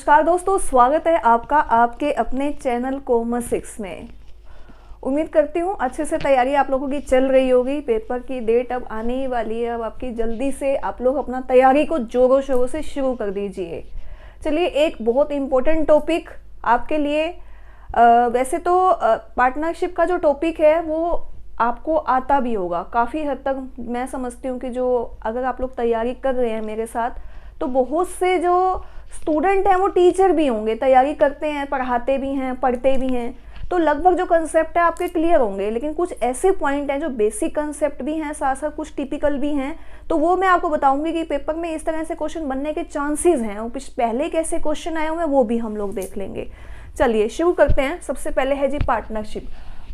नमस्कार दोस्तों, स्वागत है आपका आपके अपने चैनल कॉमर्स में। उम्मीद करती हूँ अच्छे से तैयारी आप लोगों की चल रही होगी। पेपर की डेट अब आने ही वाली है। अब आपकी जल्दी से आप लोग अपना तैयारी को जोरों शोरों से शुरू कर दीजिए। चलिए, एक बहुत इम्पोर्टेंट टॉपिक आपके लिए, वैसे तो पार्टनरशिप का जो टॉपिक है वो आपको आता भी होगा काफ़ी हद तक। मैं समझती हूँ कि जो अगर आप लोग तैयारी कर रहे हैं मेरे साथ, तो बहुत से जो स्टूडेंट हैं वो टीचर भी होंगे, तैयारी करते हैं, पढ़ाते भी हैं, पढ़ते भी हैं, तो लगभग जो कंसेप्ट है आपके क्लियर होंगे। लेकिन कुछ ऐसे पॉइंट हैं जो बेसिक कंसेप्ट भी हैं, साथ साथ कुछ टिपिकल भी हैं, तो वो मैं आपको बताऊंगी कि पेपर में इस तरह से क्वेश्चन बनने के चांसेस हैं और पहले कैसे क्वेश्चन आए हुए वो भी हम लोग देख लेंगे। चलिए शुरू करते हैं। सबसे पहले है जी पार्टनरशिप।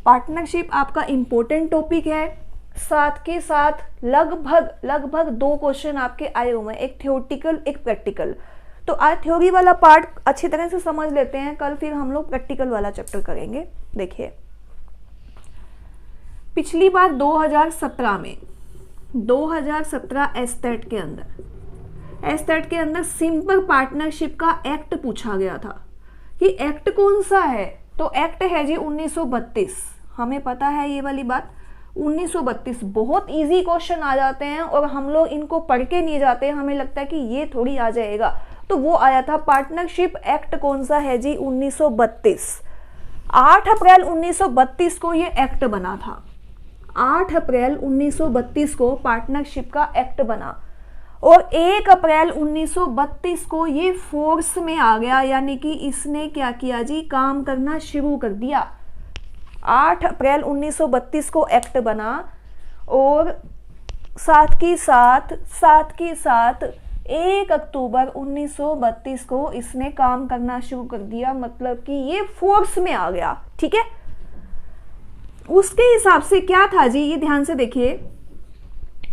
पार्टनरशिप आपका इम्पोर्टेंट टॉपिक है, साथ के साथ लगभग 2 क्वेश्चन आपके आए हुए हैं, एक थ्योरेटिकल एक प्रैक्टिकल। तो आज थ्योरी वाला पार्ट अच्छी तरह से समझ लेते हैं, कल फिर हम लोग प्रैक्टिकल वाला चैप्टर करेंगे। देखिए, पिछली बार 2017 में 2017 एस्टेट के अंदर सिंपल पार्टनरशिप का एक्ट पूछा गया था कि एक्ट कौन सा है। तो एक्ट है जी 1932। हमें पता है ये वाली बात, 1932। बहुत इजी क्वेश्चन आ जाते हैं और हम लोग इनको पढ़ के नहीं जाते, हमें लगता है कि ये थोड़ी आ जाएगा। तो वो आया था पार्टनरशिप एक्ट कौन सा है जी 1932। 8 अप्रैल 1932 को ये एक्ट बना था। 8 अप्रैल 1932 को पार्टनरशिप का एक्ट बना और 1 अप्रैल 1932 को ये फोर्स में आ गया, यानी कि इसने क्या किया जी, काम करना शुरू कर दिया। 8 अप्रैल 1932 को एक्ट बना और साथ की साथ 1 अक्टूबर 1932 को इसने काम करना शुरू कर दिया, मतलब कि ये फोर्स में आ गया। ठीक है, उसके हिसाब से क्या था जी, ये ध्यान से देखिए।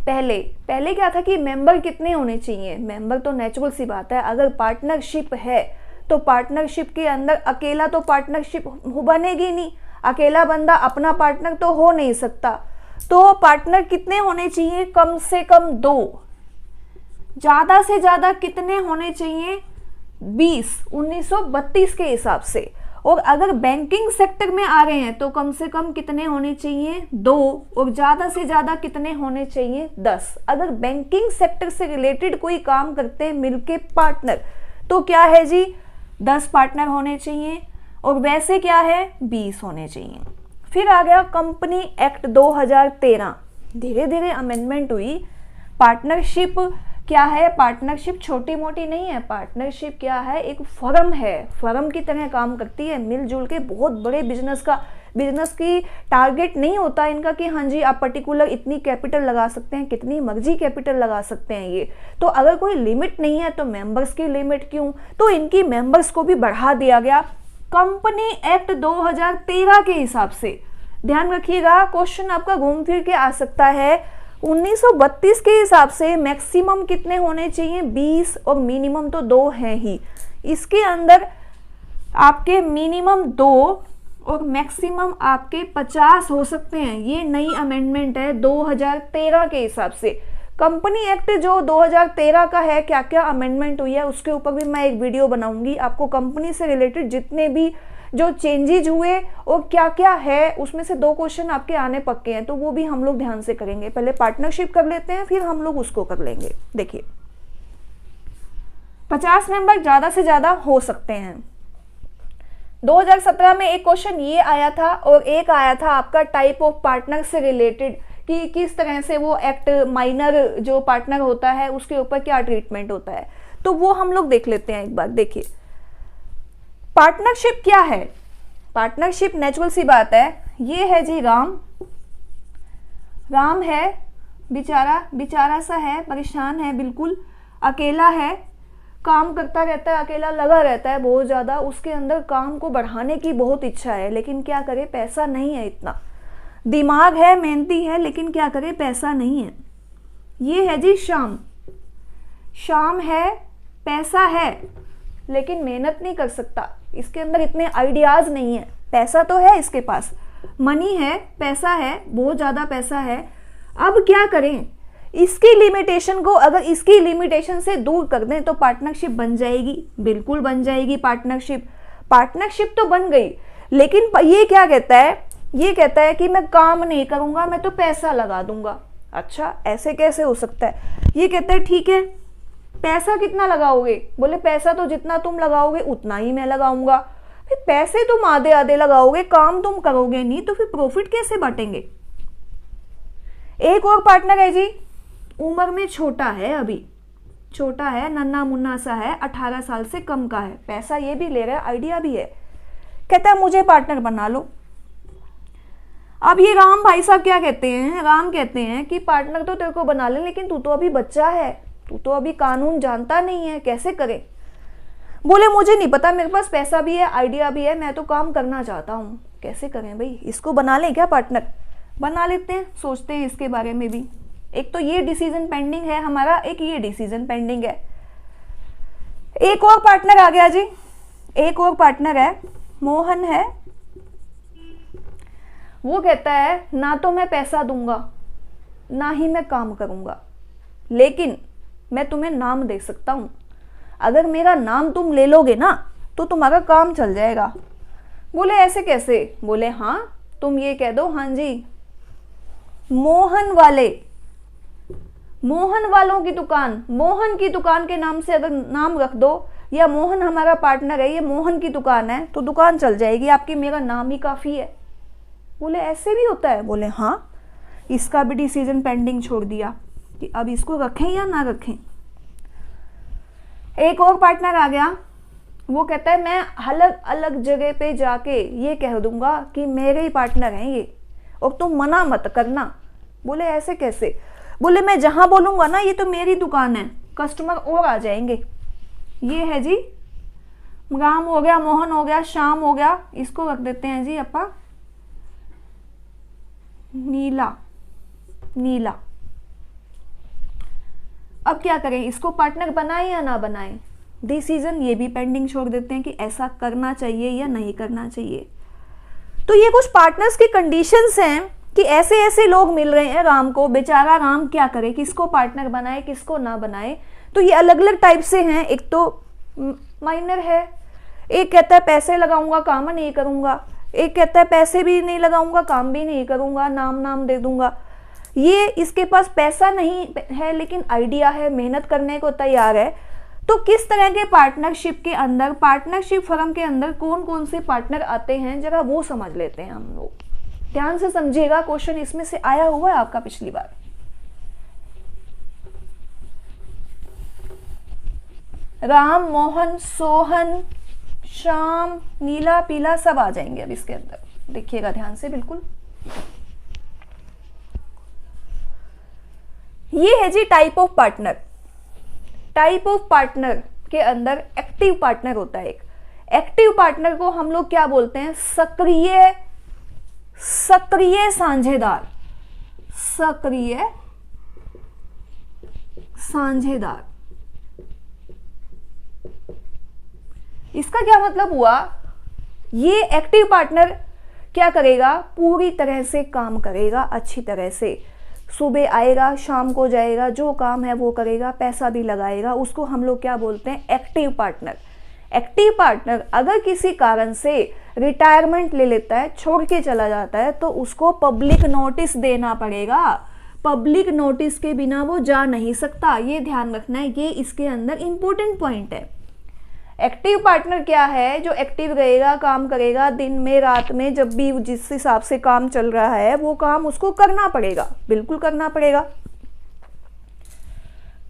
पहले क्या था कि मेंबर कितने होने चाहिए। मेंबर तो नेचुरल सी बात है, अगर पार्टनरशिप है तो पार्टनरशिप के अंदर अकेला तो पार्टनरशिप बनेगी नहीं, अकेला बंदा अपना पार्टनर तो हो नहीं सकता। तो पार्टनर कितने होने चाहिए, कम से कम 2। ज्यादा से ज्यादा कितने होने चाहिए, 20 1932 के हिसाब से। और अगर बैंकिंग सेक्टर में आ रहे हैं तो कम से कम कितने होने चाहिए, 2। और ज्यादा से ज्यादा कितने होने चाहिए, 10। अगर बैंकिंग सेक्टर से रिलेटेड कोई काम करते हैं मिलके पार्टनर, तो क्या है जी, 10 पार्टनर होने चाहिए। और वैसे क्या है, 20 होने चाहिए। फिर आ गया कंपनी एक्ट 2013। धीरे धीरे अमेंडमेंट हुई। पार्टनरशिप क्या है, पार्टनरशिप छोटी मोटी नहीं है। पार्टनरशिप क्या है, एक फर्म है, फर्म की तरह काम करती है, मिलजुल के बहुत बड़े बिजनेस की टारगेट नहीं होता इनका कि हाँ जी आप पर्टिकुलर इतनी कैपिटल लगा सकते हैं, कितनी मर्जी कैपिटल लगा सकते हैं। ये तो अगर कोई लिमिट नहीं है तो मेंबर्स की लिमिट क्यों, तो इनकी मेंबर्स को भी बढ़ा दिया गया कंपनी एक्ट 2013 के हिसाब से। ध्यान रखिएगा, क्वेश्चन आपका घूम फिर के आ सकता है। 1932 के हिसाब से मैक्सिमम कितने होने चाहिए, 20, और मिनिमम तो 2 हैं ही। इसके अंदर आपके मिनिमम 2 और मैक्सिमम आपके 50 हो सकते हैं। ये नई अमेंडमेंट है 2013 के हिसाब से। कंपनी एक्ट जो 2013 का है, क्या क्या अमेंडमेंट हुई है उसके ऊपर भी मैं एक वीडियो बनाऊंगी। आपको कंपनी से रिलेटेड जितने भी जो चेंजेज हुए और क्या क्या है, उसमें से 2 क्वेश्चन आपके आने पक्के हैं, तो वो भी हम लोग ध्यान से करेंगे। पहले पार्टनरशिप कर लेते हैं, फिर हम लोग उसको कर लेंगे। देखिए, 50 मेंबर ज्यादा से ज्यादा हो सकते हैं। 2017 में एक क्वेश्चन ये आया था और एक आया था आपका टाइप ऑफ पार्टनर से रिलेटेड कि किस तरह से वो एक्ट, माइनर जो पार्टनर होता है उसके ऊपर क्या ट्रीटमेंट होता है, तो वो हम लोग देख लेते हैं एक बार। देखिए, पार्टनरशिप क्या है। पार्टनरशिप नेचुरल सी बात है, ये है जी राम है, बेचारा सा है, परेशान है, बिल्कुल अकेला है, काम करता रहता है, अकेला लगा रहता है बहुत ज्यादा। उसके अंदर काम को बढ़ाने की बहुत इच्छा है, लेकिन क्या करे, पैसा नहीं है इतना। दिमाग है, मेहनती है, लेकिन क्या करे, पैसा नहीं है। ये है जी शाम है, पैसा है लेकिन मेहनत नहीं कर सकता, इसके अंदर इतने आइडियाज नहीं है। पैसा तो है इसके पास, मनी है, पैसा है, बहुत ज्यादा पैसा है। अब क्या करें, इसकी लिमिटेशन को अगर इसकी लिमिटेशन से दूर कर दें तो पार्टनरशिप बन जाएगी, बिल्कुल बन जाएगी पार्टनरशिप तो बन गई। लेकिन ये क्या कहता है, ये कहता है कि मैं काम नहीं करूंगा, मैं तो पैसा लगा दूंगा। अच्छा, ऐसे कैसे हो सकता है? ये कहता है ठीक है, पैसा कितना लगाओगे? बोले पैसा तो जितना तुम लगाओगे उतना ही मैं लगाऊंगा। फिर पैसे तुम आधे आधे लगाओगे, काम तुम करोगे नहीं, तो फिर प्रॉफिट कैसे बांटेंगे? एक और पार्टनर है जी, उम्र में छोटा है, अभी छोटा है, नन्ना मुन्ना सा है, 18 साल से कम का है, पैसा ये भी ले रहा है, आइडिया भी है। कहता है मुझे पार्टनर बना लो। अब ये राम भाई साहब क्या कहते हैं, राम कहते हैं कि पार्टनर तो तेरे को बना ले, लेकिन तू तो अभी बच्चा है, तू तो अभी कानून जानता नहीं है, कैसे करे? बोले मुझे नहीं पता, मेरे पास पैसा भी है, आइडिया भी है, मैं तो काम करना चाहता हूँ, कैसे करें भाई? इसको बना लें क्या पार्टनर? बना लेते हैं, सोचते हैं इसके बारे में भी। एक तो ये डिसीजन पेंडिंग है हमारा, एक ये डिसीजन पेंडिंग है। एक और पार्टनर आ गया जी, एक और पार्टनर है, मोहन है। वो कहता है ना तो मैं पैसा दूंगा, ना ही मैं काम करूंगा, लेकिन मैं तुम्हें नाम दे सकता हूं। अगर मेरा नाम तुम ले लोगे ना तो तुम्हारा काम चल जाएगा। बोले ऐसे कैसे? बोले हाँ, तुम ये कह दो, हाँ जी मोहन वालों की दुकान, मोहन की दुकान के नाम से अगर नाम रख दो, या मोहन हमारा पार्टनर है, ये मोहन की दुकान है, तो दुकान चल जाएगी आपकी, मेरा नाम ही काफी है। बोले ऐसे भी होता है? बोले हाँ। इसका भी डिसीजन पेंडिंग छोड़ दिया कि अब इसको रखें या ना रखें। एक और पार्टनर आ गया, वो कहता है मैं अलग अलग जगह पे जाके ये कह दूंगा कि मेरे ही पार्टनर हैं ये, और तुम मना मत करना। बोले ऐसे कैसे? बोले मैं जहां बोलूंगा ना, ये तो मेरी दुकान है, कस्टमर और आ जाएंगे। ये है जी, राम हो गया, मोहन हो गया, श्याम हो गया, इसको रख देते हैं जी अपा नीला। अब क्या करें, इसको पार्टनर बनाएं या ना बनाएं? डिसीजन ये भी पेंडिंग छोड़ देते हैं कि ऐसा करना चाहिए या नहीं करना चाहिए। तो ये कुछ पार्टनर्स की कंडीशंस हैं कि ऐसे ऐसे लोग मिल रहे हैं राम को, बेचारा राम क्या करे, किसको पार्टनर बनाए किसको ना बनाए। तो ये अलग अलग टाइप से हैं। एक तो माइनर है, एक कहता है पैसे लगाऊंगा काम नहीं करूंगा, एक कहता है पैसे भी नहीं लगाऊंगा काम भी नहीं करूंगा, नाम दे दूंगा। ये इसके पास पैसा नहीं है लेकिन आइडिया है, मेहनत करने को तैयार है। तो किस तरह के पार्टनरशिप के अंदर, पार्टनरशिप फर्म के अंदर कौन कौन से पार्टनर आते हैं, जरा वो समझ लेते हैं हम लोग। ध्यान से समझिएगा, क्वेश्चन इसमें से आया हुआ है आपका पिछली बार। राम, मोहन, सोहन, श्याम, नीला, पीला सब आ जाएंगे अब इसके अंदर, देखिएगा ध्यान से बिल्कुल। ये है जी type of partner. Type of partner के अंदर एक्टिव पार्टनर होता है एक। एक्टिव पार्टनर को हम लोग क्या बोलते हैं? सक्रिय साझेदार। सक्रिय साझेदार। इसका क्या मतलब हुआ? ये एक्टिव पार्टनर क्या करेगा? पूरी तरह से काम करेगा, अच्छी तरह से। सुबह आएगा, शाम को जाएगा, जो काम है वो करेगा, पैसा भी लगाएगा। उसको हम लोग क्या बोलते हैं? Active partner. एक्टिव पार्टनर अगर किसी कारण से रिटायरमेंट ले लेता है, छोड़ के चला जाता है, तो उसको पब्लिक नोटिस देना पड़ेगा। पब्लिक नोटिस के बिना वो जा नहीं सकता, ये ध्यान रखना है। ये इसके अंदर इंपॉर्टेंट पॉइंट है। एक्टिव पार्टनर क्या है? जो एक्टिव रहेगा, काम करेगा, दिन में रात में जब भी जिस हिसाब से काम चल रहा है वो काम उसको करना पड़ेगा, बिल्कुल करना पड़ेगा।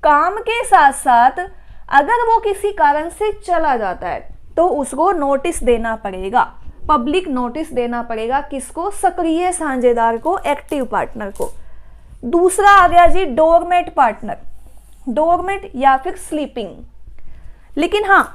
काम के साथ साथ अगर वो किसी कारण से चला जाता है तो उसको नोटिस देना पड़ेगा, पब्लिक नोटिस देना पड़ेगा। किसको? सक्रिय साझेदार को, एक्टिव पार्टनर को। दूसरा आ गया जी डोरमेट पार्टनर। डोरमेट या फिर स्लीपिंग। लेकिन हाँ,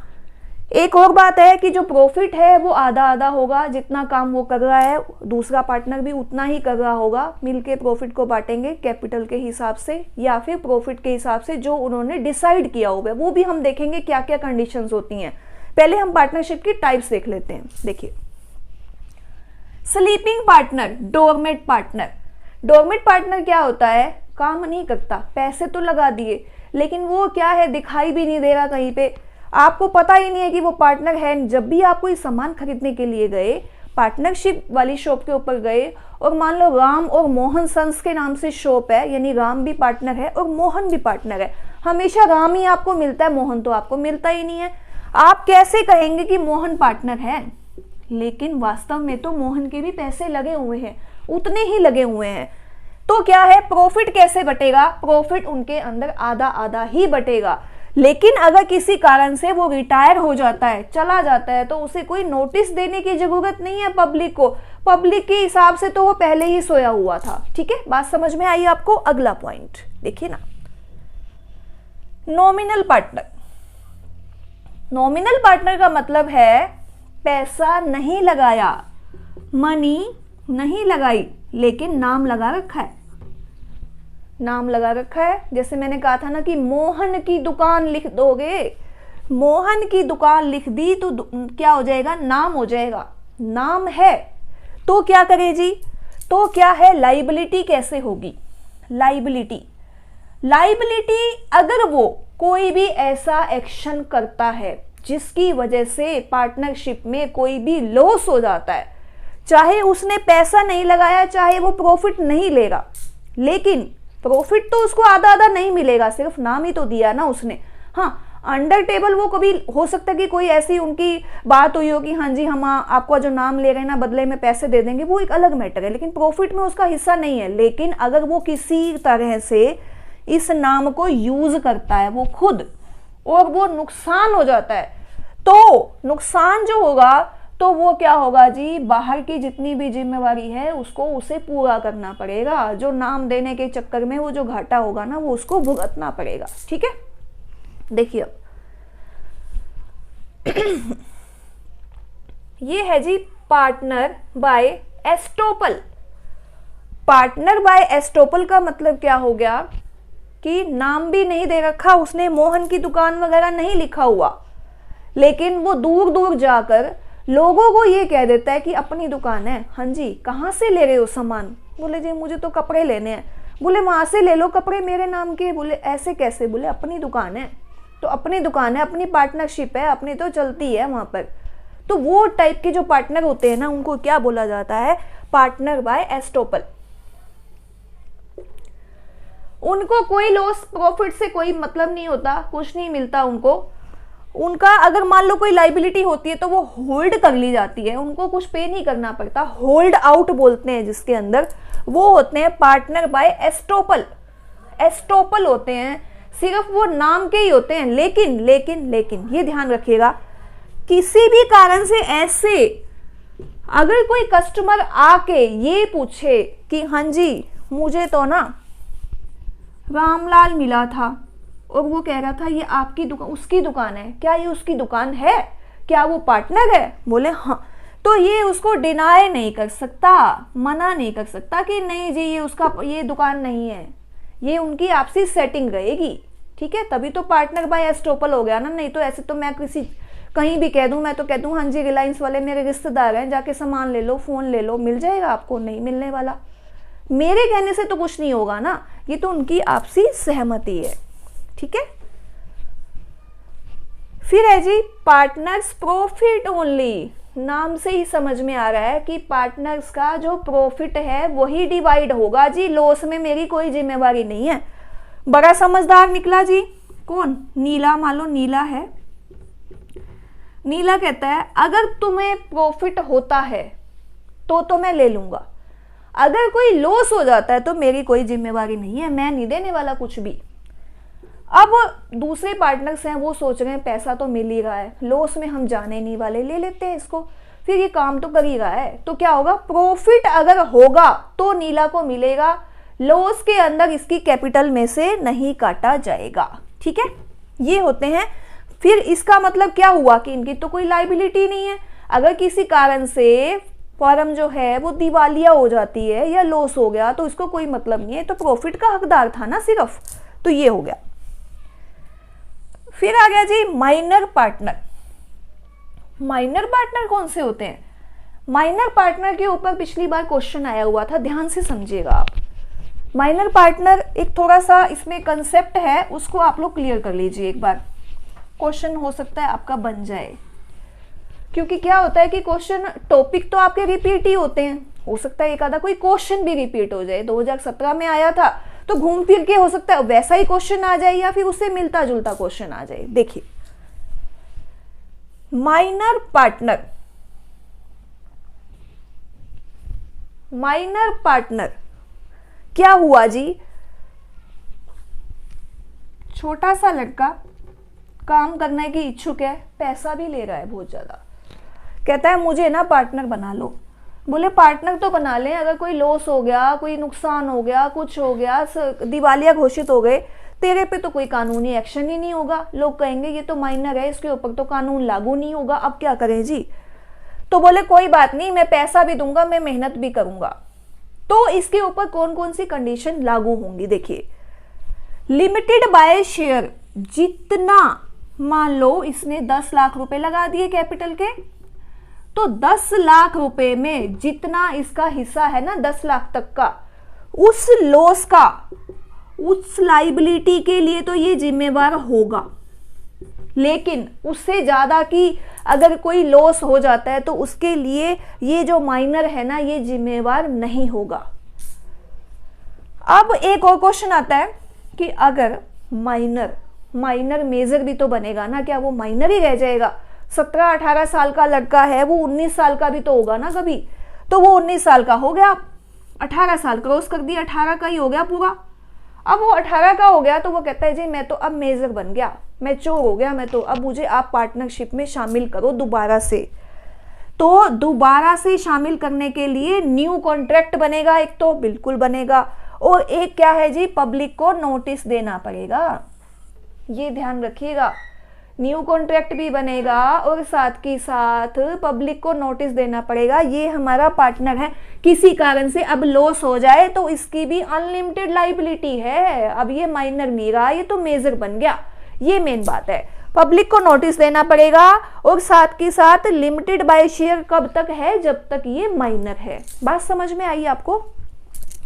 एक और बात है कि जो प्रॉफिट है वो आधा आधा होगा, जितना काम वो कर रहा है दूसरा पार्टनर भी उतना ही कर रहा होगा। मिलके प्रॉफिट को बांटेंगे कैपिटल के हिसाब से या फिर प्रॉफिट के हिसाब से जो उन्होंने डिसाइड किया होगा। वो भी हम देखेंगे क्या क्या कंडीशंस होती हैं। पहले हम पार्टनरशिप की टाइप्स देख लेते हैं। देखिए, sleeping partner, doormat partner. Doormat partner क्या होता है? काम नहीं करता, पैसे तो लगा दिए लेकिन वो क्या है, दिखाई भी नहीं दे रहा कहीं पे, आपको पता ही नहीं है कि वो पार्टनर है। जब भी आप कोई सामान खरीदने के लिए गए, पार्टनरशिप वाली शॉप के ऊपर गए और मान लो राम और मोहन सन्स के नाम से शॉप है, यानी राम भी पार्टनर है और मोहन भी पार्टनर है, हमेशा राम ही आपको मिलता है, मोहन तो आपको मिलता ही नहीं है। आप कैसे कहेंगे कि मोहन पार्टनर है? लेकिन वास्तव में तो मोहन के भी पैसे लगे हुए हैं, उतने ही लगे हुए हैं। तो क्या है, प्रॉफिट कैसे बटेगा? प्रॉफिट उनके अंदर आधा आधा ही बटेगा। लेकिन अगर किसी कारण से वो रिटायर हो जाता है, चला जाता है, तो उसे कोई नोटिस देने की जरूरत नहीं है पब्लिक को। पब्लिक के हिसाब से तो वो पहले ही सोया हुआ था। ठीक है, बात समझ में आई आपको? अगला पॉइंट देखिए ना, नॉमिनल पार्टनर। नॉमिनल पार्टनर का मतलब है पैसा नहीं लगाया, मनी नहीं लगाई, लेकिन नाम लगा रखा है। नाम लगा रखा है, जैसे मैंने कहा था ना कि मोहन की दुकान लिख दोगे, मोहन की दुकान लिख दी तो क्या हो जाएगा? नाम हो जाएगा। नाम है तो क्या करे जी? तो क्या है, लाइबिलिटी कैसे होगी? लाइबिलिटी, लाइबिलिटी अगर वो कोई भी ऐसा एक्शन करता है जिसकी वजह से पार्टनरशिप में कोई भी लॉस हो जाता है, चाहे उसने पैसा नहीं लगाया, चाहे वो प्रॉफिट नहीं लेगा, लेकिन प्रॉफिट तो उसको आधा आधा नहीं मिलेगा, सिर्फ नाम ही तो दिया ना उसने। हाँ, अंडर टेबल वो कभी हो सकता है कि कोई ऐसी उनकी बात हुई हो कि हाँ जी हम आपको जो नाम ले रहे हैं ना बदले में पैसे दे देंगे, वो एक अलग मैटर है, लेकिन प्रॉफिट में उसका हिस्सा नहीं है। लेकिन अगर वो किसी तरह से इस नाम को यूज करता है वो खुद, और वो नुकसान हो जाता है, तो नुकसान जो होगा तो वो क्या होगा जी, बाहर की जितनी भी जिम्मेवारी है उसको उसे पूरा करना पड़ेगा। जो नाम देने के चक्कर में वो जो घाटा होगा ना वो उसको भुगतना पड़ेगा। ठीक है, देखिए अब ये है जी partner by estoppel. Partner by estoppel का मतलब क्या हो गया कि नाम भी नहीं दे रखा उसने, मोहन की दुकान वगैरह नहीं लिखा हुआ, लेकिन वो दूर दूर जाकर लोगों को ये कह देता है कि अपनी दुकान है। हाँ जी, कहाँ से ले रहे हो सामान? बोले जी मुझे तो कपड़े लेने हैं। बोले वहां से ले लो कपड़े मेरे नाम के। बोले ऐसे कैसे? बोले अपनी दुकान है तो अपनी दुकान है, अपनी पार्टनरशिप है, अपनी तो चलती है वहां पर। तो वो टाइप के जो पार्टनर होते हैं ना उनको क्या बोला जाता है? Partner by estoppel. उनको कोई लॉस प्रॉफिट से कोई मतलब नहीं होता, कुछ नहीं मिलता उनको। उनका अगर मान लो कोई लाइबिलिटी होती है तो वो होल्ड कर ली जाती है, उनको कुछ पे नहीं करना पड़ता। होल्ड आउट बोलते हैं जिसके अंदर, वो होते हैं पार्टनर बाय एस्टोपल। एस्टोपल होते हैं, सिर्फ वो नाम के ही होते हैं। लेकिन लेकिन लेकिन ये ध्यान रखिएगा, किसी भी कारण से ऐसे अगर कोई कस्टमर आके ये पूछे कि हाँ जी मुझे तो ना रामलाल मिला था और वो कह रहा था ये आपकी दुकान, उसकी दुकान है, क्या ये उसकी दुकान है? क्या वो पार्टनर है? बोले हाँ, तो ये उसको डिनाई नहीं कर सकता, मना नहीं कर सकता कि नहीं जी ये उसका, ये दुकान नहीं है, ये उनकी आपसी सेटिंग रहेगी। ठीक है, तभी तो पार्टनर बाय एस्टोपल हो गया ना। नहीं तो ऐसे तो मैं किसी कहीं भी कह दूं, मैं तो कह दूं हाँ जी रिलायंस वाले मेरे रिश्तेदार हैं, जाके सामान ले लो, फोन ले लो, मिल जाएगा आपको, नहीं मिलने वाला। मेरे कहने से तो कुछ नहीं होगा ना, ये तो उनकी आपसी सहमति है। ठीक है, फिर है जी पार्टनर्स प्रॉफिट ओनली। नाम से ही समझ में आ रहा है कि पार्टनर्स का जो प्रॉफिट है वही डिवाइड होगा जी, लॉस में मेरी कोई जिम्मेवारी नहीं है। बड़ा समझदार निकला जी। कौन? नीला। मान लो नीला है, नीला कहता है अगर तुम्हें प्रॉफिट होता है तो मैं ले लूंगा, अगर कोई लॉस हो जाता है तो मेरी कोई जिम्मेवारी नहीं है, मैं नहीं देने वाला कुछ भी। अब दूसरे पार्टनर्स हैं, वो सोच रहे हैं पैसा तो मिल ही रहा है, लॉस में हम जाने नहीं वाले, ले लेते हैं इसको, फिर ये काम तो कर ही रहा है। तो क्या होगा, प्रॉफिट अगर होगा तो नीला को मिलेगा, लॉस के अंदर इसकी कैपिटल में से नहीं काटा जाएगा। ठीक है, ये होते हैं। फिर इसका मतलब क्या हुआ कि इनकी तो कोई लाइबिलिटी नहीं है। अगर किसी कारण से फर्म जो है वो दिवालिया हो जाती है या लॉस हो गया तो इसको कोई मतलब नहीं है, तो प्रॉफिट का हकदार था ना सिर्फ। तो ये हो गया। फिर आ गया जी माइनर पार्टनर। माइनर पार्टनर कौन से होते हैं? माइनर पार्टनर के ऊपर पिछली बार क्वेश्चन आया हुआ था, ध्यान से समझिएगा आप। माइनर पार्टनर एक थोड़ा सा इसमें कंसेप्ट है, उसको आप लोग क्लियर कर लीजिए एक बार, क्वेश्चन हो सकता है आपका बन जाए। क्योंकि क्या होता है कि क्वेश्चन टॉपिक तो आपके रिपीट ही होते हैं, हो सकता है एक आधा कोई क्वेश्चन भी रिपीट हो जाए, 2017 में आया था तो घूम फिर के हो सकता है वैसा ही क्वेश्चन आ जाए या फिर उससे मिलता जुलता क्वेश्चन आ जाए। देखिए माइनर पार्टनर, माइनर पार्टनर क्या हुआ जी, छोटा सा लड़का काम करने की इच्छुक है, पैसा भी ले रहा है बहुत ज्यादा, कहता है मुझे ना पार्टनर बना लो। बोले पार्टनर तो बना लें, अगर कोई लॉस हो गया, कोई नुकसान हो गया, कुछ हो गया, दिवालिया घोषित हो गए, तेरे पे तो कोई कानूनी एक्शन ही नहीं होगा, लोग कहेंगे ये तो माइनर है, इसके ऊपर तो कानून लागू नहीं होगा, अब क्या करें जी। तो बोले कोई बात नहीं, मैं पैसा भी दूंगा, मैं मेहनत भी करूंगा। तो इसके ऊपर कौन कौन सी कंडीशन लागू होंगी, देखिए लिमिटेड बाय शेयर, जितना मान लो इसने 10 लाख रुपए लगा दिए कैपिटल के, तो 10 लाख रुपए में जितना इसका हिस्सा है ना 10 लाख तक का, उस लॉस का, उस लाइबिलिटी के लिए तो ये जिम्मेवार होगा, लेकिन उससे ज्यादा की अगर कोई लॉस हो जाता है तो उसके लिए ये जो माइनर है ना ये जिम्मेवार नहीं होगा। अब एक और क्वेश्चन आता है कि अगर माइनर, माइनर मेजर भी तो बनेगा ना, क्या वो माइनर ही रह जाएगा? 17-18 साल का लड़का है, वो 19 साल का भी तो होगा ना कभी, तो वो 19 साल का हो गया, 18 साल क्रॉस कर दिया, 18 का ही हो गया पूरा। अब वो 18 का हो गया तो वो कहता है जी मैं तो अब मेजर बन गया, मैच्योर हो गया मैं तो, अब मुझे आप पार्टनरशिप में शामिल करो दोबारा से। तो दोबारा से शामिल करने के लिए न्यू कॉन्ट्रैक्ट बनेगा, एक तो बिल्कुल बनेगा, और एक क्या है जी, पब्लिक को नोटिस देना पड़ेगा, ये ध्यान रखिएगा। न्यू कॉन्ट्रैक्ट भी बनेगा और साथ के साथ पब्लिक को नोटिस देना पड़ेगा, ये हमारा पार्टनर है, किसी कारण से अब लॉस हो जाए तो इसकी भी अनलिमिटेड लाइबिलिटी है, अब ये माइनर नहीं रहा, ये तो मेजर बन गया, ये मेन बात है। पब्लिक को नोटिस देना पड़ेगा और साथ के साथ लिमिटेड बाय शेयर कब तक है, जब तक ये माइनर है। बात समझ में आई आपको?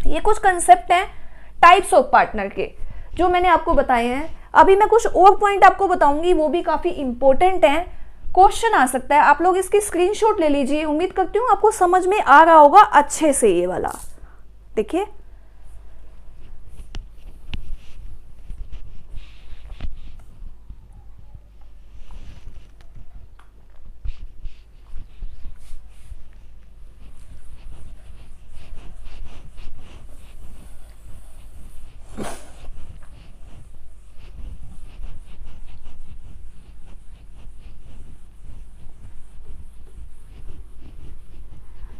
ये कुछ कंसेप्ट हैं टाइप्स ऑफ पार्टनर के जो मैंने आपको बताए हैं। अभी मैं कुछ और पॉइंट आपको बताऊंगी, वो भी काफी इंपॉर्टेंट हैं, क्वेश्चन आ सकता है, आप लोग इसकी स्क्रीनशॉट ले लीजिए। उम्मीद करती हूँ आपको समझ में आ रहा होगा अच्छे से ये वाला। देखिए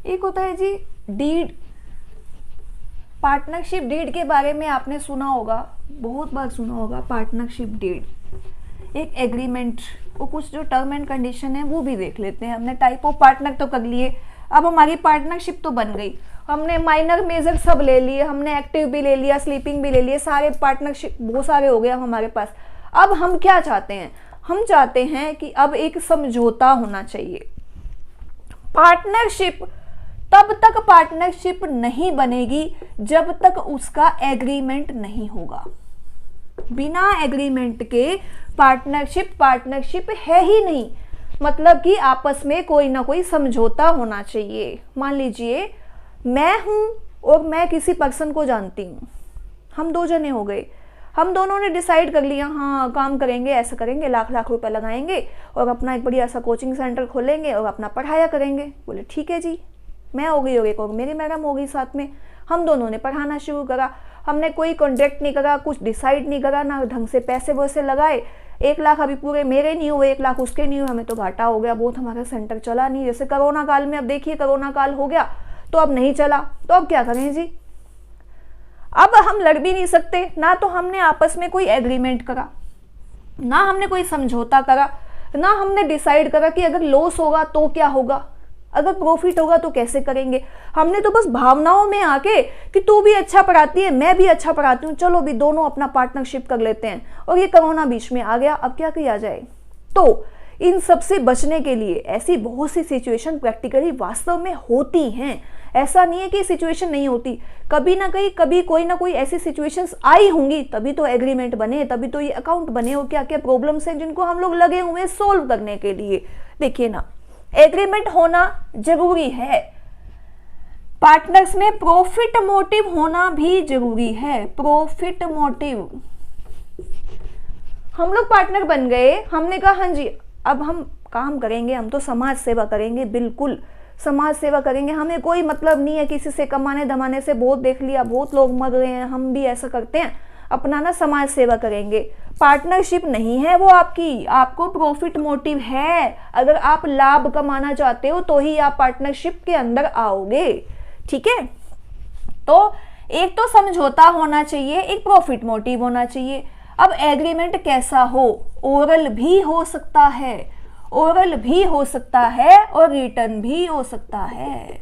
एक होता है जी डीड, पार्टनरशिप डीड के बारे में आपने सुना होगा, बहुत बार सुना होगा। पार्टनरशिप डीड एक एग्रीमेंट, वो कुछ जो टर्म एंड कंडीशन है वो भी देख लेते हैं। हमने टाइप ऑफ पार्टनर तो कर लिए, अब हमारी पार्टनरशिप तो बन गई, हमने माइनर मेजर सब ले लिए, हमने एक्टिव भी ले लिया, स्लीपिंग भी ले लिए, सारे पार्टनरशिप बहुत सारे हो गए हमारे पास। अब हम क्या चाहते हैं? हम चाहते हैं कि अब एक समझौता होना चाहिए। पार्टनरशिप तब तक पार्टनरशिप नहीं बनेगी जब तक उसका एग्रीमेंट नहीं होगा। बिना एग्रीमेंट के पार्टनरशिप है ही नहीं। मतलब कि आपस में कोई ना कोई समझौता होना चाहिए। मान लीजिए मैं हूं और मैं किसी पर्सन को जानती हूं, हम 2 जने हो गए, हम दोनों ने डिसाइड कर लिया हाँ काम करेंगे, ऐसा करेंगे, लाख लाख रुपए लगाएंगे और अपना एक बढ़िया सा कोचिंग सेंटर खोलेंगे और अपना पढ़ाया करेंगे। बोले ठीक है जी, मैं हो गई और एक और मेरी मैडम हो गई साथ में, हम दोनों ने पढ़ाना शुरू करा। हमने कोई कॉन्ट्रैक्ट नहीं करा, कुछ डिसाइड नहीं करा, ना ढंग से पैसे वैसे लगाए। 1 लाख अभी पूरे मेरे नहीं हुए, 1 लाख उसके नहीं हुए, हमें तो घाटा हो गया बहुत, हमारा सेंटर चला नहीं। जैसे कोरोना काल में, अब देखिए कोरोना काल हो गया तो अब नहीं चला, तो अब क्या करें जी? अब हम लड़ भी नहीं सकते, ना तो हमने आपस में कोई एग्रीमेंट करा, ना हमने कोई समझौता करा, ना हमने डिसाइड करा कि अगर लॉस होगा तो क्या होगा, अगर प्रॉफिट होगा तो कैसे करेंगे। हमने तो बस भावनाओं में आके कि तू भी अच्छा पढ़ाती है, मैं भी अच्छा पढ़ाती हूँ, चलो भी दोनों अपना पार्टनरशिप कर लेते हैं, और ये कोरोना बीच में आ गया, अब क्या किया जाए? तो इन सब से बचने के लिए ऐसी बहुत सी सिचुएशन प्रैक्टिकली वास्तव में होती हैं। ऐसा नहीं है कि सिचुएशन नहीं होती, कभी ना कभी कोई ना कोई ऐसी सिचुएशंस आई होंगी, तभी तो एग्रीमेंट बने, तभी तो ये अकाउंट बने। और क्या क्या प्रॉब्लम्स हैं जिनको हम लोग लगे हुए हैं सोल्व करने के लिए। देखिए ना, एग्रीमेंट होना जरूरी है, पार्टनर्स में प्रॉफिट मोटिव होना भी जरूरी है। प्रॉफिट मोटिव, हम लोग पार्टनर बन गए, हमने कहा हाँ जी अब हम काम करेंगे, हम तो समाज सेवा करेंगे, बिल्कुल समाज सेवा करेंगे, हमें कोई मतलब नहीं है किसी से कमाने धमाने से, बहुत देख लिया, बहुत लोग मर रहे हैं, हम भी ऐसा करते हैं, अपना ना समाज सेवा करेंगे। पार्टनरशिप नहीं है वो आपकी, आपको प्रॉफिट मोटिव है। अगर आप लाभ कमाना चाहते हो तो ही आप पार्टनरशिप के अंदर आओगे, ठीक है। तो एक तो समझौता होना चाहिए, एक प्रॉफिट मोटिव होना चाहिए। अब एग्रीमेंट कैसा हो, ओरल भी हो सकता है, ओरल भी हो सकता है और रिटर्न भी हो सकता है,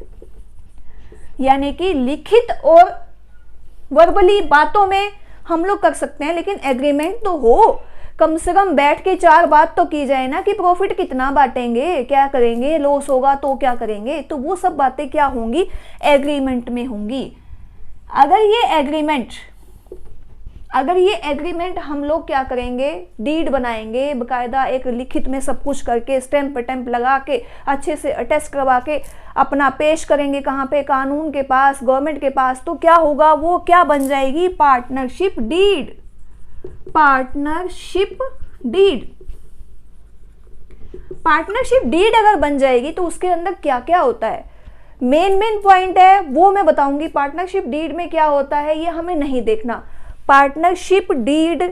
यानी कि लिखित और वर्बली बातों में हम लोग कर सकते हैं, लेकिन एग्रीमेंट तो हो, कम से कम बैठ के 4 बात तो की जाए ना कि प्रॉफिट कितना बांटेंगे, क्या करेंगे, लॉस होगा तो क्या करेंगे, तो वो सब बातें क्या होंगी, एग्रीमेंट में होंगी। अगर ये एग्रीमेंट हम लोग क्या करेंगे, डीड बनाएंगे बकायदा, एक लिखित में सब कुछ करके स्टैंप पैम्प लगा के अच्छे से अटेस्ट करवा के अपना पेश करेंगे, कहाँ पे, कानून के पास, गवर्नमेंट के पास, तो क्या होगा, वो क्या बन जाएगी, partnership deed. Partnership deed, partnership deed अगर बन जाएगी तो उसके अंदर क्या क्या होता है, मेन पॉइंट है वो मैं बताऊंगी। पार्टनरशिप डीड में क्या होता है ये हमें नहीं देखना। पार्टनरशिप डीड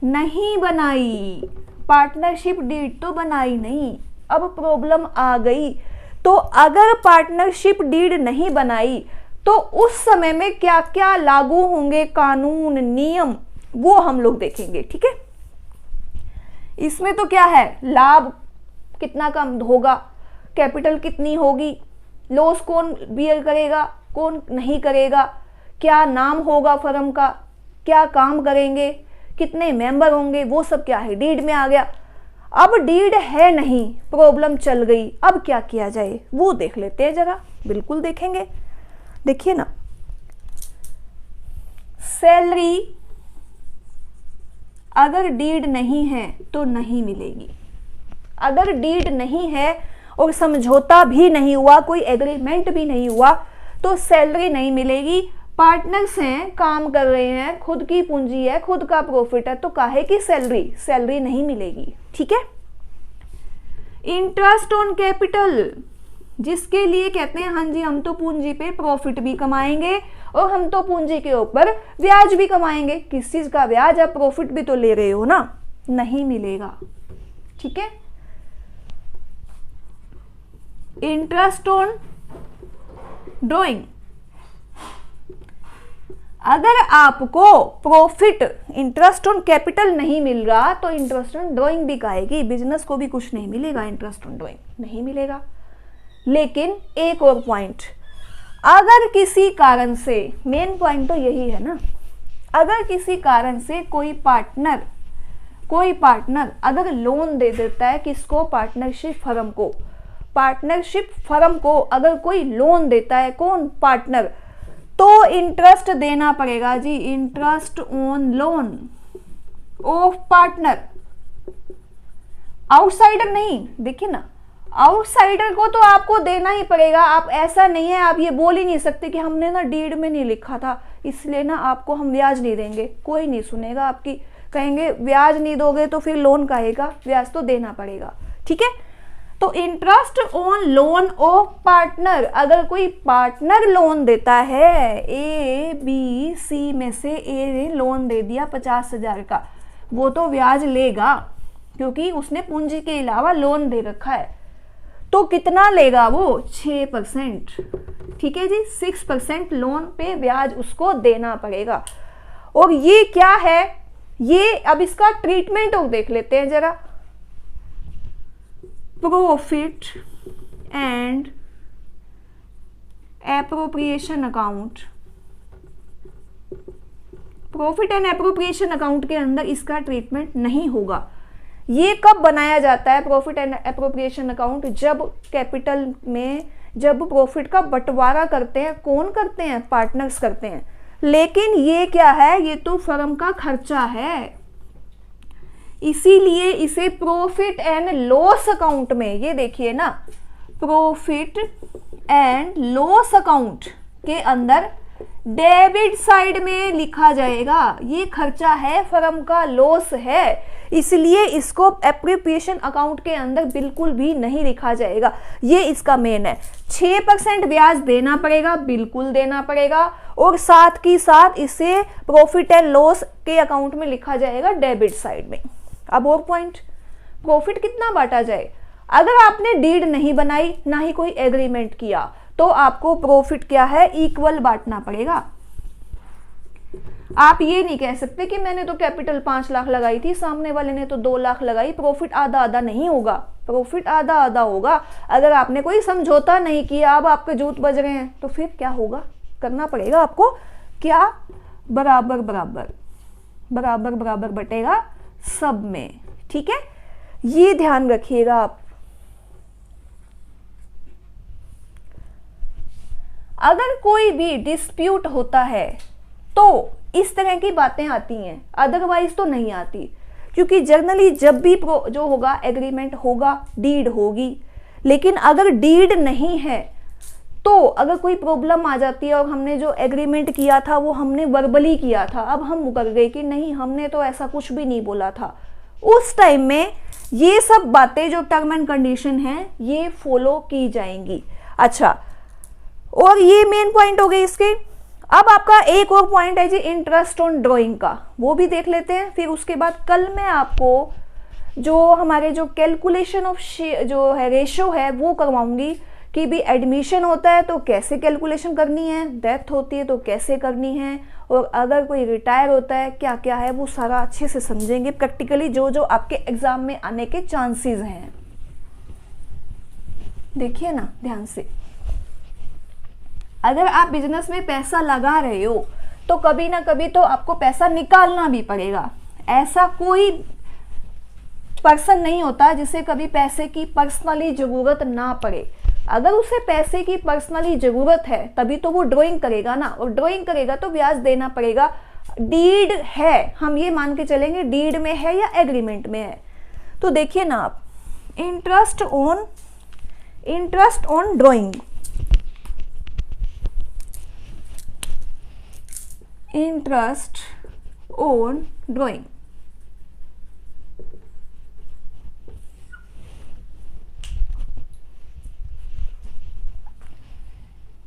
नहीं बनाई, पार्टनरशिप डीड तो बनाई नहीं, अब प्रॉब्लम आ गई। तो अगर पार्टनरशिप डीड नहीं बनाई तो उस समय में क्या क्या लागू होंगे कानून नियम, वो हम लोग देखेंगे, ठीक है। इसमें तो क्या है, लाभ कितना कम होगा, कैपिटल कितनी होगी, लॉस कौन बियर करेगा, कौन नहीं करेगा, क्या नाम होगा फर्म का, क्या काम करेंगे, कितने मेंबर होंगे, वो सब क्या है, डीड में आ गया। अब डीड है नहीं, प्रॉब्लम चल गई, अब क्या किया जाए वो देख लेते हैं जरा, बिल्कुल देखेंगे। देखिए ना, सैलरी अगर डीड नहीं है तो नहीं मिलेगी। अगर डीड नहीं है और समझौता भी नहीं हुआ, कोई एग्रीमेंट भी नहीं हुआ, तो सैलरी नहीं मिलेगी। पार्टनर्स हैं, काम कर रहे हैं, खुद की पूंजी है, खुद का प्रॉफिट है, तो काहे की सैलरी नहीं मिलेगी, ठीक है। इंटरेस्ट ऑन कैपिटल, जिसके लिए कहते हैं हाँ जी हम तो पूंजी पे प्रॉफिट भी कमाएंगे और हम तो पूंजी के ऊपर ब्याज भी कमाएंगे। किस चीज का ब्याज, आप प्रॉफिट भी तो ले रहे हो ना, नहीं मिलेगा, ठीक है। इंटरेस्ट ऑन ड्रॉइंग, अगर आपको प्रॉफिट, इंटरेस्ट ऑन कैपिटल नहीं मिल रहा तो इंटरेस्ट ऑन ड्रॉइंग भी कहेगी, बिजनेस को भी कुछ नहीं मिलेगा, इंटरेस्ट ऑन ड्रॉइंग नहीं मिलेगा। लेकिन एक और पॉइंट, अगर किसी कारण से, मेन पॉइंट तो यही है ना, अगर किसी कारण से कोई पार्टनर अगर लोन दे देता है, किसको, पार्टनरशिप फर्म को अगर कोई लोन देता है, कौन, पार्टनर, तो इंटरेस्ट देना पड़ेगा जी, interest on loan of partner, outsider नहीं। देखिए ना, आउटसाइडर को तो आपको देना ही पड़ेगा। आप ऐसा नहीं है, आप ये बोल ही नहीं सकते कि हमने ना डीड में नहीं लिखा था इसलिए ना आपको हम ब्याज नहीं देंगे, कोई नहीं सुनेगा आपकी, कहेंगे ब्याज नहीं दोगे तो फिर लोन कहेगा, ब्याज तो देना पड़ेगा, ठीक है। तो interest on loan of partner, अगर कोई पार्टनर लोन देता है, ए बी सी में से ए ने लोन दे दिया 50,000 का, वो तो ब्याज लेगा क्योंकि उसने पूंजी के अलावा लोन दे रखा है। तो कितना लेगा वो, 6%, ठीक है जी, 6% लोन पे ब्याज उसको देना पड़ेगा। और ये क्या है, ये अब इसका ट्रीटमेंट और देख लेते हैं जरा। Profit and appropriation account, profit and appropriation account के अंदर इसका ट्रीटमेंट नहीं होगा। ये कब बनाया जाता है प्रॉफिट एंड एप्रोप्रिएशन अकाउंट? जब कैपिटल में जब प्रॉफिट का बंटवारा करते हैं, कौन करते हैं? पार्टनर्स करते हैं। लेकिन ये क्या है? ये तो फर्म का खर्चा है, इसीलिए इसे प्रॉफिट एंड लॉस अकाउंट में, ये देखिए ना, प्रॉफिट एंड लॉस अकाउंट के अंदर डेबिट साइड में लिखा जाएगा। ये खर्चा है फर्म का, लॉस है, इसलिए इसको एप्रोप्रिएशन अकाउंट के अंदर बिल्कुल भी नहीं लिखा जाएगा। ये इसका मेन है। 6% ब्याज देना पड़ेगा, बिल्कुल देना पड़ेगा, और साथ की साथ इसे प्रॉफिट एंड लॉस के अकाउंट में लिखा जाएगा डेबिट साइड में। अब और पॉइंट, प्रॉफिट कितना बांटा जाए? अगर आपने डीड नहीं बनाई, ना ही कोई एग्रीमेंट किया, तो आपको प्रॉफिट क्या है? इक्वल बांटना पड़ेगा। आप ये नहीं कह सकते कि मैंने तो कैपिटल 5 लाख लगाई थी, सामने वाले ने तो 2 लाख लगाई, प्रॉफिट आधा आधा नहीं होगा। प्रॉफिट आधा आधा होगा अगर आपने कोई समझौता नहीं किया। अब आपके जूत बज रहे हैं तो फिर क्या होगा? करना पड़ेगा आपको क्या? बराबर बराबर बराबर बराबर बटेगा सब में, ठीक है? ये ध्यान रखिएगा आप। अगर कोई भी डिस्प्यूट होता है तो इस तरह की बातें आती हैं, अदरवाइज तो नहीं आती, क्योंकि जनरली जब भी जो होगा एग्रीमेंट होगा, डीड होगी। लेकिन अगर डीड नहीं है तो अगर कोई प्रॉब्लम आ जाती है और हमने जो एग्रीमेंट किया था वो हमने वर्बली किया था, अब हम मुकर गए कि नहीं हमने तो ऐसा कुछ भी नहीं बोला था, उस टाइम में ये सब बातें जो टर्म एंड कंडीशन है ये फॉलो की जाएंगी। अच्छा, और ये मेन पॉइंट हो गए इसके। अब आपका एक और पॉइंट है जी इंटरेस्ट ऑन ड्राइंग का, वो भी देख लेते हैं। फिर उसके बाद कल मैं आपको जो हमारे जो कैलकुलेशन ऑफ जो है रेशो है वो करवाऊंगी कि भी एडमिशन होता है तो कैसे कैलकुलेशन करनी है, डेथ होती है तो कैसे करनी है, और अगर कोई रिटायर होता है क्या क्या है, वो सारा अच्छे से समझेंगे प्रैक्टिकली, जो जो आपके एग्जाम में आने के चांसेस हैं। देखिए ना ध्यान से, अगर आप बिजनेस में पैसा लगा रहे हो तो कभी ना कभी तो आपको पैसा निकालना भी पड़ेगा। ऐसा कोई पर्सन नहीं होता जिसे कभी पैसे की पर्सनली जरूरत ना पड़े। अगर उसे पैसे की पर्सनली जरूरत है तभी तो वो ड्राइंग करेगा ना, और ड्राइंग करेगा तो ब्याज देना पड़ेगा। डीड है, हम ये मान के चलेंगे डीड में है या एग्रीमेंट में है। तो देखिए ना आप, interest on drawing, interest on drawing,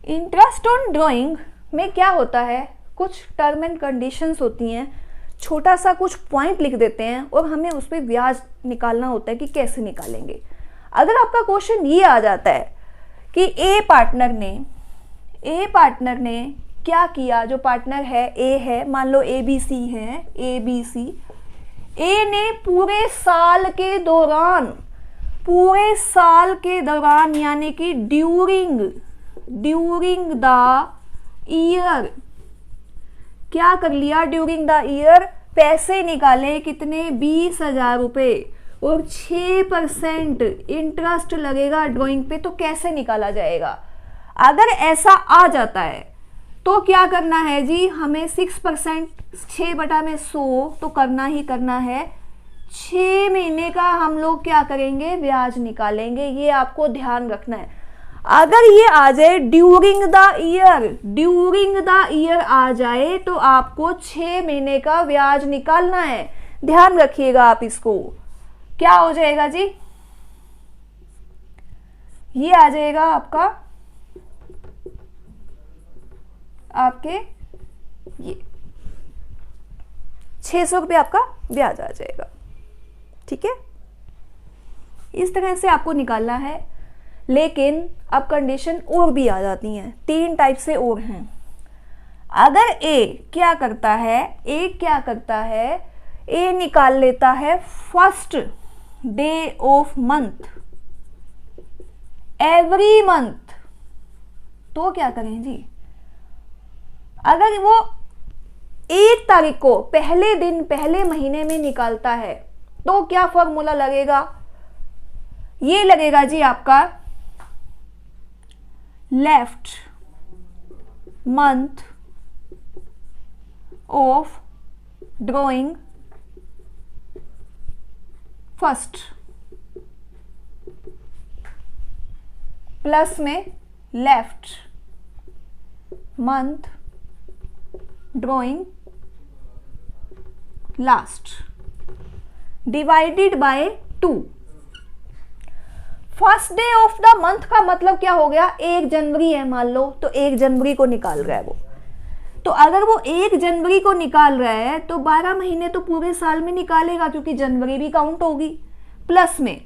interest on drawing में क्या होता है, कुछ टर्म एंड कंडीशंस होती हैं, छोटा सा कुछ पॉइंट लिख देते हैं और हमें उस पर ब्याज निकालना होता है कि कैसे निकालेंगे। अगर आपका क्वेश्चन ये आ जाता है कि ए पार्टनर ने क्या किया, जो पार्टनर है ए है, मान लो ABC है, ABC, ए ने पूरे साल के दौरान यानी कि ड्यूरिंग द ईयर क्या कर लिया, ड्यूरिंग द ईयर पैसे निकाले, कितने, 20,000 रुपए, और 6% इंटरेस्ट लगेगा ड्राइंग पे। तो कैसे निकाला जाएगा? अगर ऐसा आ जाता है तो क्या करना है जी, हमें 6%, 6/100 तो करना ही करना है। 6 महीने का हम लोग क्या करेंगे, ब्याज निकालेंगे। ये आपको ध्यान रखना है। अगर ये आ जाए ड्यूरिंग द ईयर आ जाए तो आपको 6 महीने का ब्याज निकालना है। ध्यान रखिएगा आप इसको। क्या हो जाएगा जी, ये आ जाएगा आपके ये 600 रुपये आपका ब्याज आ जाएगा। ठीक है, इस तरह से आपको निकालना है। लेकिन अब कंडीशन और भी आ जाती हैं, 3 टाइप से और हैं। अगर ए क्या करता है, ए निकाल लेता है first day of month every month, तो क्या करें जी, अगर वो 1 तारीख को पहले महीने में निकालता है तो क्या फॉर्मूला लगेगा, ये लगेगा जी आपका left month of drawing first plus में left month drawing last divided by 2। First day of the month का मतलब क्या हो गया, 1 जनवरी है मान लो, तो 1 जनवरी को निकाल रहा है वो। तो अगर वो 1 जनवरी को निकाल रहा है तो 12 महीने तो पूरे साल में निकालेगा, क्योंकि जनवरी भी काउंट होगी। प्लस में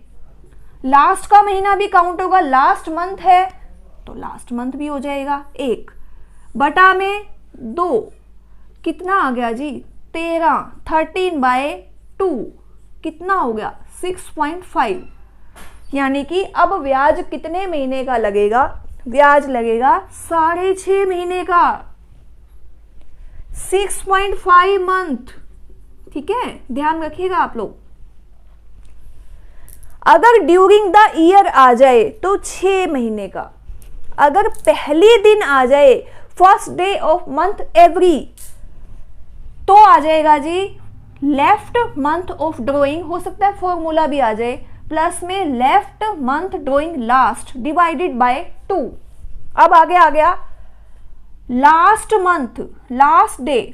लास्ट का महीना भी काउंट होगा, लास्ट मंथ है तो लास्ट मंथ भी हो जाएगा। 1 बटा में 2 कितना आ गया जी 13, 13/2 कितना हो गया 6.5। यानी कि अब ब्याज कितने महीने का लगेगा, ब्याज लगेगा 6.5 महीने का, 6.5 मंथ। ठीक है, ध्यान रखिएगा आप लोग। अगर ड्यूरिंग द ईयर आ जाए तो 6 महीने का, अगर पहले दिन आ जाए first day of month every तो आ जाएगा जी लेफ्ट मंथ ऑफ ड्रॉइंग, हो सकता है फॉर्मूला भी आ जाए, प्लस में left month drawing last divided by 2। अब आगे आ गया last month, last day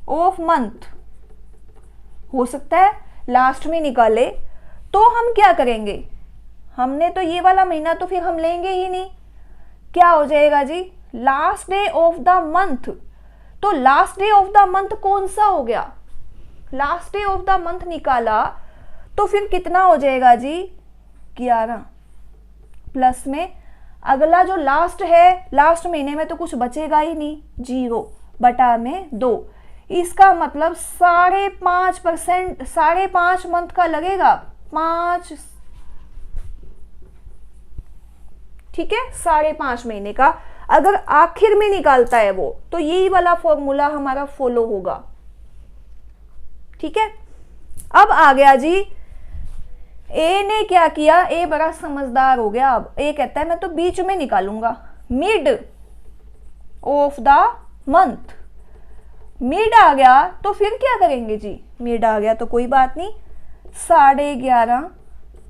of month, हो सकता है लास्ट में निकाले, तो हम क्या करेंगे, हमने तो ये वाला महीना तो फिर हम लेंगे ही नहीं, क्या हो जाएगा जी last day of the month. तो last day of the month कौन सा हो गया, last day of the month निकाला तो फिर कितना हो जाएगा जी 11, प्लस में अगला जो लास्ट है, लास्ट महीने में तो कुछ बचेगा ही नहीं, 0 बटा में 2। इसका मतलब 5.5%, 5.5 मंथ का लगेगा 5, ठीक है, 5.5 महीने का। अगर आखिर में निकालता है वो तो यही वाला फॉर्मूला हमारा फॉलो होगा। ठीक है, अब आ गया जी ए ने क्या किया, ए बड़ा समझदार हो गया। अब ए कहता है मैं तो बीच में निकालूंगा, mid of the month. Mid आ गया तो फिर क्या करेंगे जी, मिड आ गया तो कोई बात नहीं, 11.5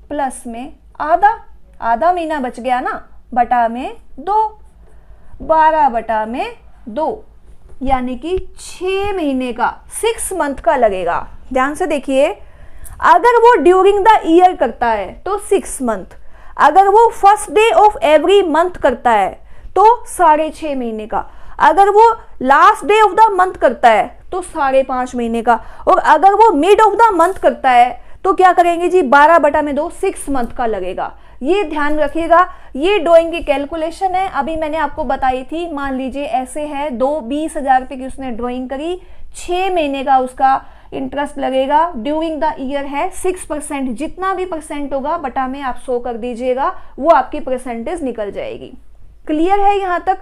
प्लस में आधा, आधा महीना बच गया ना, बटा में 2, 12 बटा में 2, यानी कि 6 महीने का, 6 मंथ का लगेगा। ध्यान से देखिए, अगर वो ड्यूरिंग द ईयर करता है तो 6 मंथ, अगर वो first day of every month करता है तो 6.5 महीने का, अगर वो last day of the month करता है तो 5.5 महीने का, और अगर वो मिड ऑफ द मंथ करता है तो क्या करेंगे जी 12 बटा में 2, 6 मंथ का लगेगा। ये ध्यान रखिएगा, ये ड्राइंग की कैलकुलेशन है, अभी मैंने आपको बताई थी। मान लीजिए ऐसे है, 20,000 रुपये की उसने ड्राइंग करी, 6 महीने का उसका इंटरेस्ट लगेगा, ड्यूरिंग द ईयर है 6%, जितना भी परसेंट होगा बटा में आप 100 कर दीजिएगा, वो आपकी परसेंटेज निकल जाएगी। क्लियर है यहाँ तक?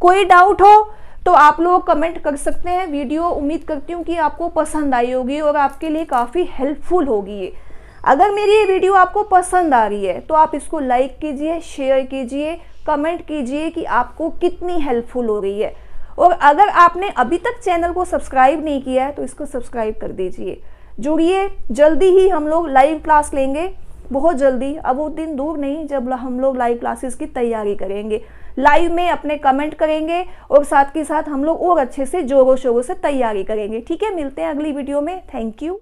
कोई डाउट हो तो आप लोग कमेंट कर सकते हैं। वीडियो उम्मीद करती हूँ कि आपको पसंद आई होगी और आपके लिए काफ़ी हेल्पफुल होगी ये। अगर मेरी ये वीडियो आपको पसंद आ रही है तो आप इसको लाइक कीजिए, शेयर कीजिए, कमेंट कीजिए कि आपको कितनी हेल्पफुल हो रही है। और अगर आपने अभी तक चैनल को सब्सक्राइब नहीं किया है तो इसको सब्सक्राइब कर दीजिए। जुड़िए, जल्दी ही हम लोग लाइव क्लास लेंगे, बहुत जल्दी। अब वो दिन दूर नहीं जब हम लोग लाइव क्लासेस की तैयारी करेंगे, लाइव में अपने कमेंट करेंगे और साथ के साथ हम लोग और अच्छे से जोरों शोरों से तैयारी करेंगे। ठीक है, मिलते हैं अगली वीडियो में। Thank you.